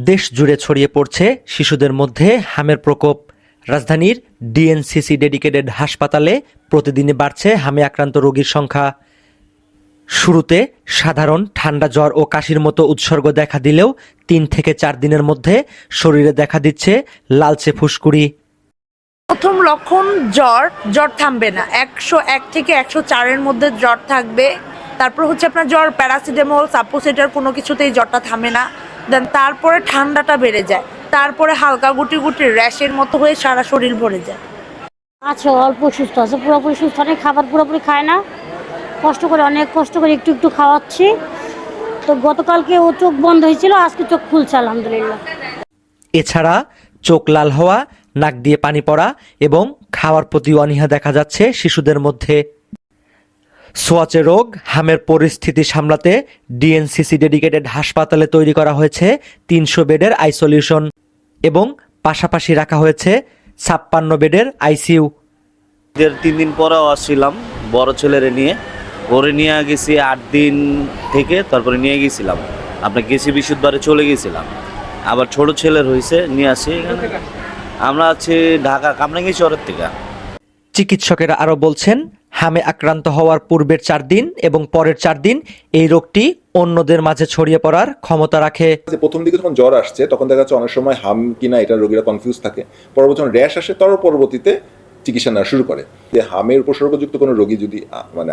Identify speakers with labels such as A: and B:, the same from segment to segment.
A: দেশ জুড়ে ছড়িয়ে পড়ছে শিশুদের মধ্যে হামের প্রকোপ। রাজধানীর ডিএনসিসি ডেডিকেটেড হাসপাতালে প্রতিদিনই বাড়ছে হামে আক্রান্ত রোগীর সংখ্যা। শুরুতে সাধারণ ঠান্ডা, জ্বর ও কাশির মতো উপসর্গ দেখা দিলেও 3 থেকে 4 দিনের মধ্যে শরীরে দেখা দিচ্ছে লালচে ফুসকুড়ি।
B: প্রথম লক্ষণ জ্বর থামবে না, 101 থেকে 104-এর মধ্যে জ্বর থাকবে। তারপর হচ্ছে আপনার জ্বর, প্যারাসিটামল, সাপোসিটার কোনো কিছুতেই জ্বরটা থামে না। দেন তারপরে ঠান্ডাটা বেড়ে যায়, তারপরে হালকা গুটি গুটি র্যাশের মতো হয়ে সারা শরীর ভরে যায়।
C: আচ্ছা, অল্প সুস্থ আছে, পুরোপুরি সুস্থ নেই, খাবার পুরোপুরি খায় না, অনেক কষ্ট করে একটু একটু খাওয়াচ্ছি। তো গতকালকে ও চোখ বন্ধ হয়েছিল, আজকে চোখ খুলছে আলহামদুলিল্লাহ।
A: এছাড়া চোখ লাল হওয়া, নাক দিয়ে পানি পড়া এবং খাওয়ার প্রতি অনীহা দেখা যাচ্ছে শিশুদের মধ্যে। সোয়াচে রোগ হামের পরিস্থিতি সামলাতে ডিএনসিসি ডেডিকেটেড হাসপাতালে তৈরি করা হয়েছে 300 বেডের আইসোলিউশন এবং পাশাপাশি রাখা হয়েছে 56 বেডের আইসিইউ।
D: 3 দিন পরেও আসছিলাম বড় ছেলেরে নিয়ে, ওরে নিয়ে গেছি 8 দিন থেকে, তারপরে নিয়ে গেছিলাম আপনার গেছি বিশুদ্ধবারে চলে গেছিলাম। আবার ছোট ছেলের হয়েছে, নিয়ে আসি এখানে। আমরা আছি ঢাকা কামরাঙ্গীর শহরের থেকে।
A: চিকিৎসকেরা আরও বলছেন, হামে আক্রান্ত হওয়ার পূর্বের 4 দিন এবং পরের 4 দিন এই রোগটি অন্যদের মাঝে ছড়িয়ে পড়ার ক্ষমতা রাখে।
E: প্রথম দিকে যখন জ্বর আসছে তখন দেখা যাচ্ছে অনেক সময় হাম কিনা এটা রোগীরা কনফিউজ থাকে। পরবর্তী যখন র্যাশ আসে তার পরবর্তীতে চিকিৎসা নেওয়া শুরু করে। যে হামের উপসর্গযুক্ত কোনো রোগী যদি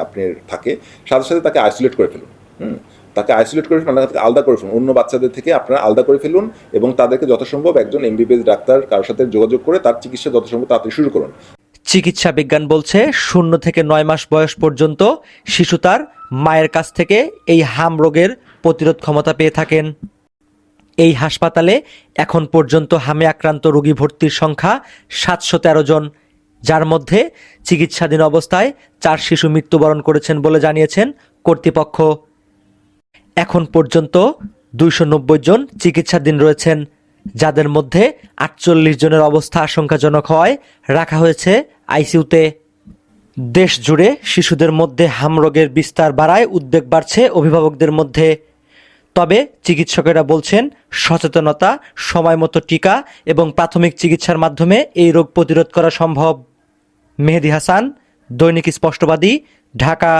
E: আপনার থাকে, সাথে সাথে তাকে আইসোলেট করে ফেলুন। তাকে আইসোলেট করে ফেলুন, তাকে আলাদা করে ফেলুন, অন্য বাচ্চাদের থেকে আপনারা আলাদা করে ফেলুন এবং তাদেরকে যথাসম্ভব একজন এমবিবিএস ডাক্তার কারোর সাথে যোগাযোগ করে তার চিকিৎসা যথাসম্ভব তাড়াতাড়ি শুরু করুন।
A: চিকিৎসা বিজ্ঞান বলছে 0 থেকে 9 মাস বয়স পর্যন্ত শিশু তার মায়ের কাছ থেকে এই হাম রোগের প্রতিরোধ ক্ষমতা পেয়ে থাকেন। এই হাসপাতালে এখন পর্যন্ত হামে আক্রান্ত রোগী ভর্তির সংখ্যা 713 জন, যার মধ্যে চিকিৎসাধীন অবস্থায় 4 শিশু মৃত্যুবরণ করেছেন বলে জানিয়েছেন কর্তৃপক্ষ। এখন পর্যন্ত 290 জন চিকিৎসাধীন রয়েছেন, যাদের মধ্যে 48 জনের অবস্থা আশঙ্কাজনক হওয়ায় রাখা হয়েছে আইসিইউতে। দেশ জুড়ে শিশুদের মধ্যে হাম রোগের বিস্তার বাড়ায় উদ্বেগ বাড়ছে অভিভাবকদের মধ্যে। তবে চিকিৎসকেরা বলছেন, সচেতনতা, সময়মতো টিকা এবং প্রাথমিক চিকিৎসার মাধ্যমে এই রোগ প্রতিরোধ করা সম্ভব। মেহেদী হাসান, দৈনিক স্পষ্টবাদী, ঢাকা।